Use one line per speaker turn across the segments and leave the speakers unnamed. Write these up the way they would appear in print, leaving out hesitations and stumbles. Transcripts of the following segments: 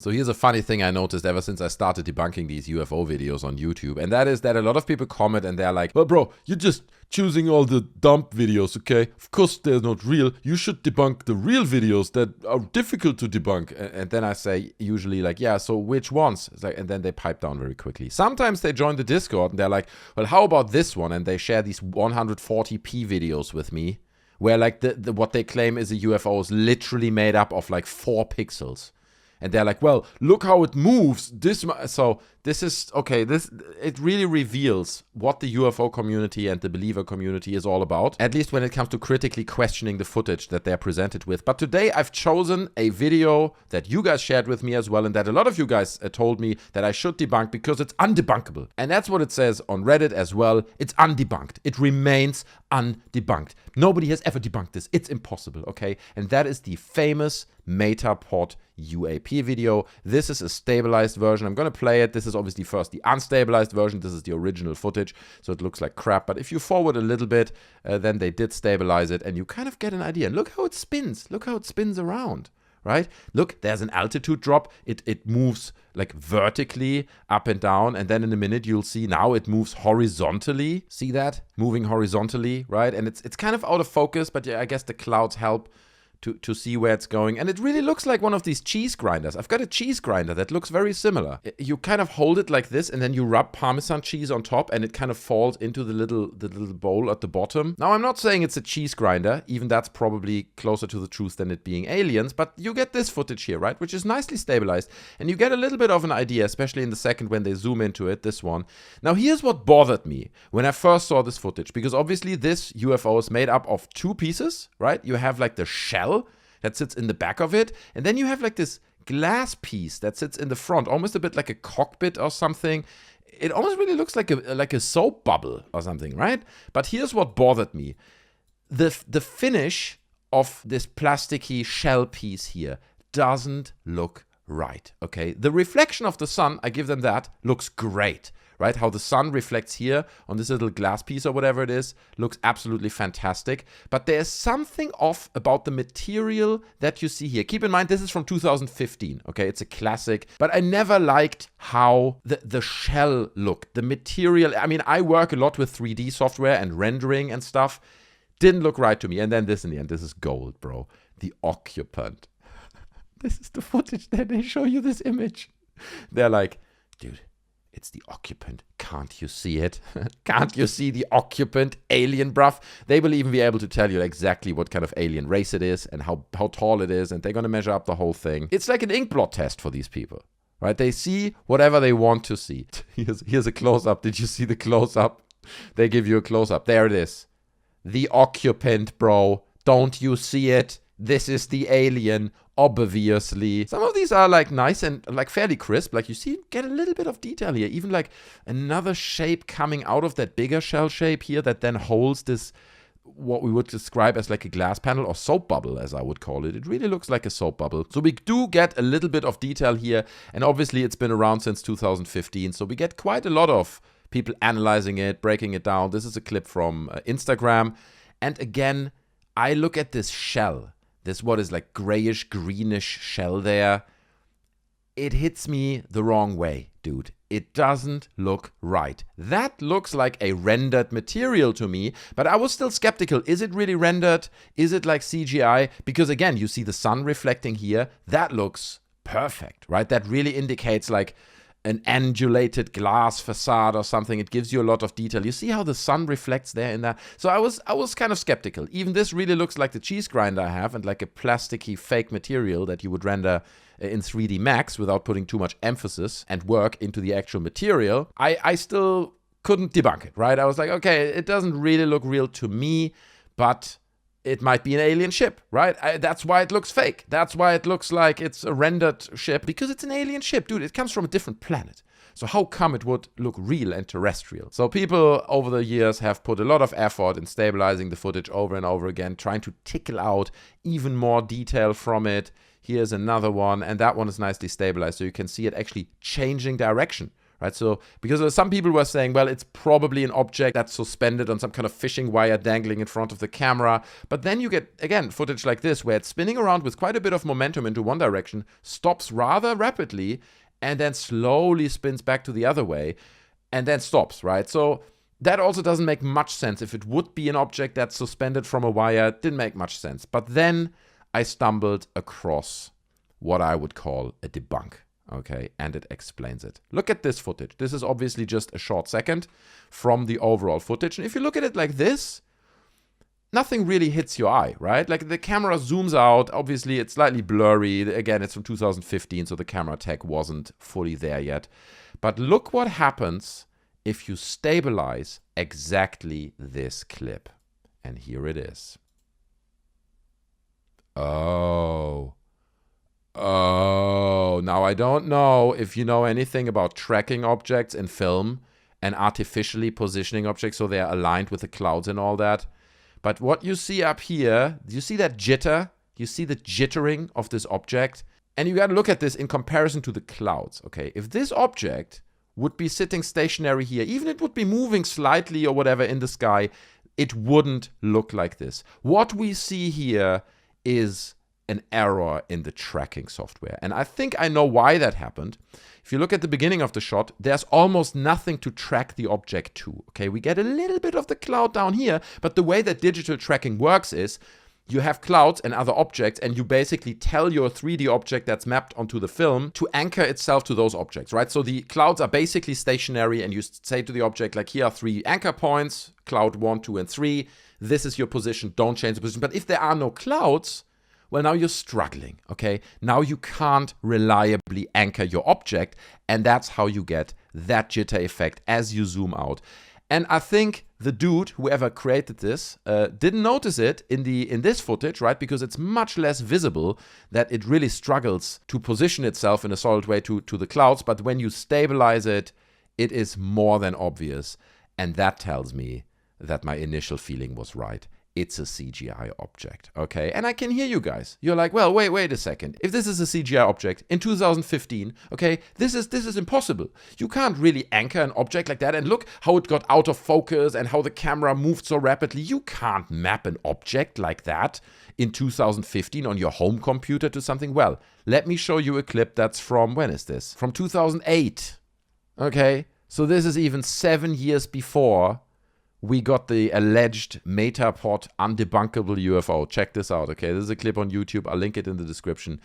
So here's a funny thing I noticed ever since I started debunking these UFO videos on YouTube, and that is that a lot of people comment and they're like, well, bro, you're just choosing all the dump videos, okay? Of course they're not real. You should debunk the real videos that are difficult to debunk. And then I say usually like, yeah, so which ones? It's like, and then they pipe down very quickly. Sometimes they join the Discord and they're like, well, how about this one? And they share these 140p videos with me where like the what they claim is a UFO is literally made up of like 4 pixels. And they're like, well, look how it moves. So this is, okay, it really reveals what the UFO community and the believer community is all about, at least when it comes to critically questioning the footage that they're presented with. But today I've chosen a video that you guys shared with me as well, and that a lot of you guys told me that I should debunk because it's undebunkable. And that's what it says on Reddit as well. It's undebunked. It remains undebunked. Nobody has ever debunked this. It's impossible, okay? And that is the famous Meta Pod UAP video. This is a stabilized version. I'm going to play it. This is obviously first the unstabilized version. This is the original footage, so it looks like crap. But if you forward a little bit, then they did stabilize it, and you kind of get an idea. And look how it spins. Look how it spins around, right? Look, there's an altitude drop. It moves like vertically up and down, and then in a minute you'll see now it moves horizontally. See that? Moving horizontally, right? And it's kind of out of focus, but yeah, I guess the clouds help to see where it's going. And it really looks like one of these cheese grinders. I've got a cheese grinder that looks very similar. You kind of hold it like this, and then you rub Parmesan cheese on top, and it kind of falls into the little bowl at the bottom. Now, I'm not saying it's a cheese grinder. Even that's probably closer to the truth than it being aliens. But you get this footage here, right? Which is nicely stabilized. And you get a little bit of an idea, especially in the second when they zoom into it, this one. Now, here's what bothered me when I first saw this footage. Because obviously this UFO is made up of 2 pieces, right? You have like the shell that sits in the back of it, and then you have like this glass piece that sits in the front, almost a bit like a cockpit or something. It almost really looks like a soap bubble or something, right? But here's what bothered me. The finish of this plasticky shell piece here doesn't look right, okay? The reflection of the sun, I give them that, looks great. Right, how the sun reflects here on this little glass piece or whatever it is, looks absolutely fantastic. But there's something off about the material that you see here. Keep in mind, this is from 2015, okay? It's a classic. But I never liked how the shell looked, the material. I mean, I work a lot with 3D software and rendering and stuff. Didn't look right to me. And then this in the end, this is gold, bro. The occupant. This is the footage that they show you this image. They're like, dude, it's the occupant. Can't you see it? Can't you see the occupant, alien bruv? They will even be able to tell you exactly what kind of alien race it is and how tall it is, and they're going to measure up the whole thing. It's like an ink blot test for these people, right? They see whatever they want to see. Here's a close-up. Did you see the close-up? They give you a close-up. There it is. The occupant, bro. Don't you see it? This is the alien, obviously. Some of these are like nice and like fairly crisp. Like you see, get a little bit of detail here. Even like another shape coming out of that bigger shell shape here that then holds this, what we would describe as like a glass panel or soap bubble, as I would call it. It really looks like a soap bubble. So we do get a little bit of detail here. And obviously it's been around since 2015. So we get quite a lot of people analyzing it, breaking it down. This is a clip from Instagram. And again, I look at this shell. This what is like grayish, greenish shell there. It hits me the wrong way, dude. It doesn't look right. That looks like a rendered material to me, but I was still skeptical. Is it really rendered? Is it like CGI? Because again, you see the sun reflecting here. That looks perfect, right? That really indicates like an angulated glass facade or something. It gives you a lot of detail. You see how the sun reflects there in that? So I was kind of skeptical. Even this really looks like the cheese grinder I have and like a plasticky fake material that you would render in 3D Max without putting too much emphasis and work into the actual material. I still couldn't debunk it, right? I was like, okay, it doesn't really look real to me, but it might be an alien ship, right? That's why it looks fake. That's why it looks like it's a rendered ship, because it's an alien ship. Dude, it comes from a different planet. So how come it would look real and terrestrial? So people over the years have put a lot of effort in stabilizing the footage over and over again, trying to tickle out even more detail from it. Here's another one, and that one is nicely stabilized. So you can see it actually changing direction, right? So, because some people were saying, well, it's probably an object that's suspended on some kind of fishing wire dangling in front of the camera. But then you get, again, footage like this, where it's spinning around with quite a bit of momentum into one direction, stops rather rapidly, and then slowly spins back to the other way, and then stops, right? So that also doesn't make much sense. If it would be an object that's suspended from a wire, it didn't make much sense. But then I stumbled across what I would call a debunk. Okay, and it explains it. Look at this footage. This is obviously just a short second from the overall footage. And if you look at it like this, nothing really hits your eye, right? Like the camera zooms out. Obviously, it's slightly blurry. Again, it's from 2015, so the camera tech wasn't fully there yet. But look what happens if you stabilize exactly this clip. And here it is. Oh, now I don't know if you know anything about tracking objects in film and artificially positioning objects so they're aligned with the clouds and all that. But what you see up here, do you see that jitter? You see the jittering of this object? And you got to look at this in comparison to the clouds, okay? If this object would be sitting stationary here, even it would be moving slightly or whatever in the sky, it wouldn't look like this. What we see here is an error in the tracking software. And I think I know why that happened. If you look at the beginning of the shot, there's almost nothing to track the object to. Okay, we get a little bit of the cloud down here, but the way that digital tracking works is you have clouds and other objects, and you basically tell your 3D object that's mapped onto the film to anchor itself to those objects, right? So the clouds are basically stationary, and you say to the object, like, here are 3 anchor points, cloud 1, 2, and 3. This is your position, don't change the position. But if there are no clouds, well, now you're struggling, okay? Now you can't reliably anchor your object, and that's how you get that jitter effect as you zoom out. And I think the dude, whoever created this, didn't notice it in this footage, right? Because it's much less visible that it really struggles to position itself in a solid way to the clouds. But when you stabilize it, it is more than obvious. And that tells me that my initial feeling was right. It's a CGI object, okay? And I can hear you guys. You're like, well, wait a second. If this is a CGI object in 2015, okay, this is impossible. You can't really anchor an object like that. And look how it got out of focus and how the camera moved so rapidly. You can't map an object like that in 2015 on your home computer to something. Well, let me show you a clip that's from, when is this? From 2008, okay? So this is even 7 years before we got the alleged Meta Pod undebunkable UFO. Check this out, okay? This is a clip on YouTube. I'll link it in the description.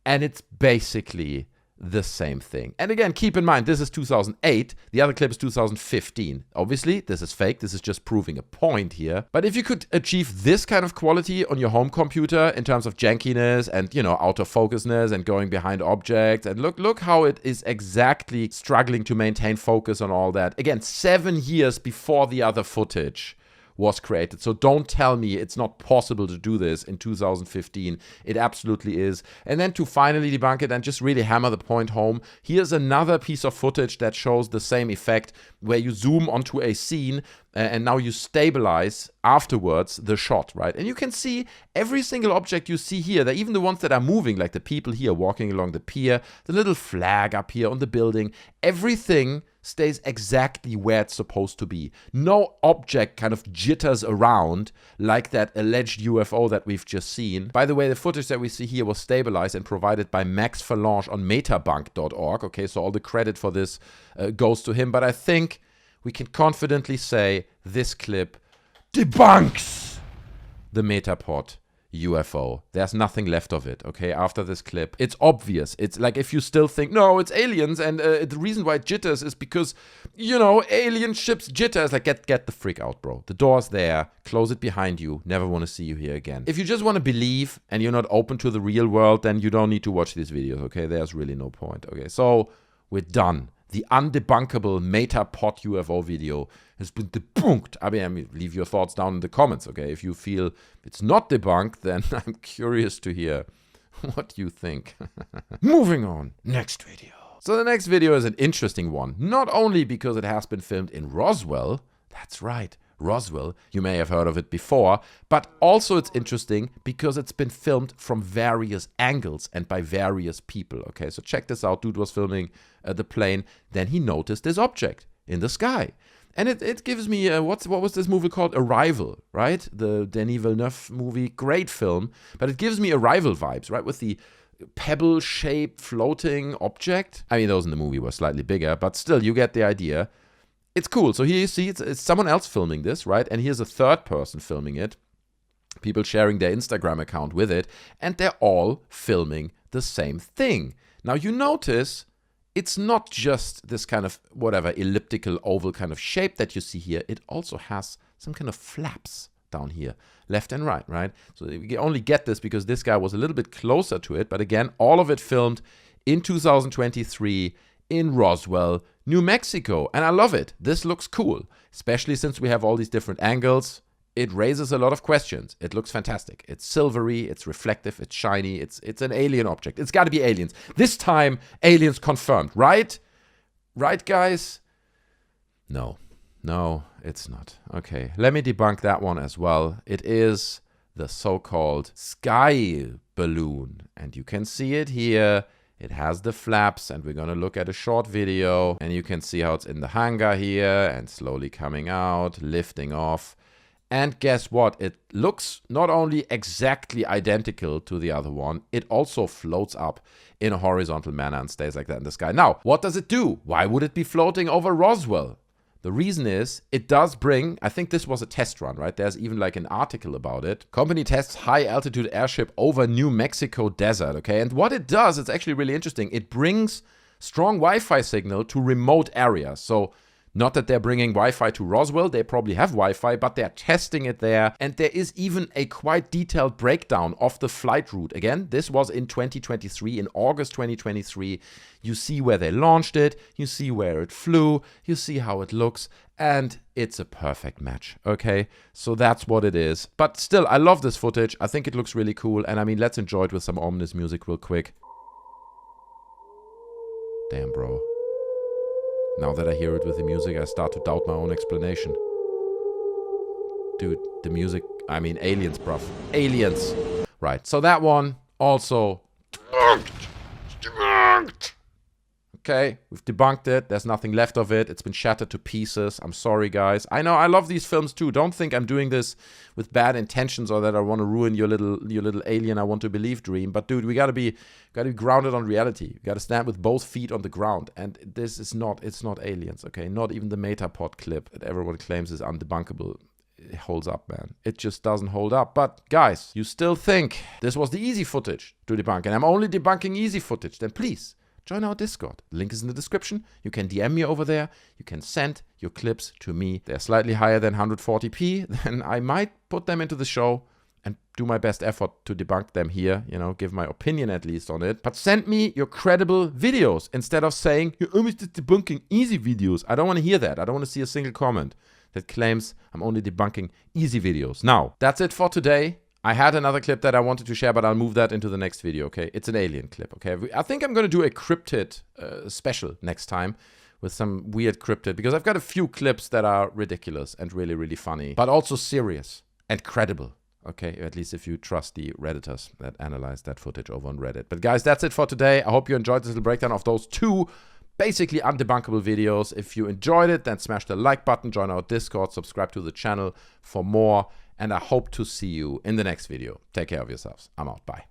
And it's basically the same thing. And again, keep in mind, this is 2008. The other clip is 2015. Obviously, this is fake. This is just proving a point here. But if you could achieve this kind of quality on your home computer in terms of jankiness and, you know, out of focusness and going behind objects, and look how it is exactly struggling to maintain focus on all that. Again, 7 years before the other footage was created. So don't tell me it's not possible to do this in 2015. It absolutely is. And then to finally debunk it and just really hammer the point home, here's another piece of footage that shows the same effect, where you zoom onto a scene and now you stabilize afterwards the shot, right? And you can see every single object you see here, even the ones that are moving, like the people here walking along the pier, the little flag up here on the building, everything stays exactly where it's supposed to be. No object kind of jitters around like that alleged UFO that we've just seen. By the way, the footage that we see here was stabilized and provided by Max Falange on metabunked.org. Okay, so all the credit for this goes to him. But I think we can confidently say this clip debunks the Meta Pod UFO. There's nothing left of it, okay, after this clip. It's obvious. It's like, if you still think, no, it's aliens, and the reason why it jitters is because, you know, alien ships jitters. Like, get the freak out, bro. The door's there. Close it behind you. Never want to see you here again. If you just want to believe and you're not open to the real world, then you don't need to watch these videos, okay? There's really no point, okay? So, we're done. The undebunkable Meta Pod UFO video has been debunked. I mean, leave your thoughts down in the comments, okay? If you feel it's not debunked, then I'm curious to hear what you think. Moving on, next video. So the next video is an interesting one, not only because it has been filmed in Roswell, that's right, Roswell. You may have heard of it before, but also it's interesting because it's been filmed from various angles and by various people. Okay, so check this out. Dude was filming the plane, then he noticed this object in the sky. And it gives me, what was this movie called? Arrival, right? The Denis Villeneuve movie, great film. But it gives me Arrival vibes, right? With the pebble-shaped floating object. I mean, those in the movie were slightly bigger, but still, you get the idea. It's cool. So here you see it's someone else filming this, right? And here's a third person filming it. People sharing their Instagram account with it. And they're all filming the same thing. Now, you notice it's not just this kind of, whatever, elliptical oval kind of shape that you see here. It also has some kind of flaps down here, left and right, right? So we only get this because this guy was a little bit closer to it. But again, all of it filmed in 2023 in Roswell, New Mexico. And I love it. This looks cool, especially since we have all these different angles. It raises a lot of questions. It looks fantastic. It's silvery, it's reflective, it's shiny, it's an alien object. It's got to be aliens. This time, aliens confirmed, right? Right, guys? No, it's not. Okay, let me debunk that one as well. It is the so-called sky balloon. And you can see it here. It has the flaps, and we're going to look at a short video. And you can see how it's in the hangar here and slowly coming out, lifting off. And guess what? It looks not only exactly identical to the other one, it also floats up in a horizontal manner and stays like that in the sky. Now, what does it do? Why would it be floating over Roswell? The reason is it does bring, I think this was a test run, right? There's even like an article about it. Company tests high altitude airship over New Mexico desert, okay? And what it does, it's actually really interesting. It brings strong Wi-Fi signal to remote areas. So not that they're bringing Wi-Fi to Roswell, they probably have Wi-Fi, but they're testing it there. And there is even a quite detailed breakdown of the flight route. Again, this was in 2023, in August 2023. You see where they launched it, you see where it flew, you see how it looks, and it's a perfect match, okay? So that's what it is. But still, I love this footage. I think it looks really cool. And I mean, let's enjoy it with some ominous music real quick. Damn, bro. Now that I hear it with the music, I start to doubt my own explanation. Dude, the music, I mean, aliens, bruv. Aliens. Right, so that one also debunked. Okay, we've debunked it. There's nothing left of it. It's been shattered to pieces. I'm sorry, guys. I know, I love these films too. Don't think I'm doing this with bad intentions or that I want to ruin your little alien I want to believe dream. But dude, we gotta be grounded on reality. We gotta stand with both feet on the ground. And this is not, it's not aliens, okay? Not even the Meta Pod clip that everyone claims is undebunkable. It holds up, man. It just doesn't hold up. But guys, you still think this was the easy footage to debunk, and I'm only debunking easy footage, then please join our Discord. The link is in the description. You can DM me over there. You can send your clips to me. They're slightly higher than 140p. Then I might put them into the show and do my best effort to debunk them here. You know, give my opinion at least on it. But send me your credible videos instead of saying, you're always just debunking easy videos. I don't want to hear that. I don't want to see a single comment that claims I'm only debunking easy videos. Now, that's it for today. I had another clip that I wanted to share, but I'll move that into the next video, okay? It's an alien clip, okay? I think I'm going to do a cryptid special next time with some weird cryptid, because I've got a few clips that are ridiculous and really, really funny, but also serious and credible, okay? At least if you trust the Redditors that analyzed that footage over on Reddit. But guys, that's it for today. I hope you enjoyed this little breakdown of those two basically undebunkable videos. If you enjoyed it, then smash the like button, join our Discord, subscribe to the channel for more. And I hope to see you in the next video. Take care of yourselves. I'm out. Bye.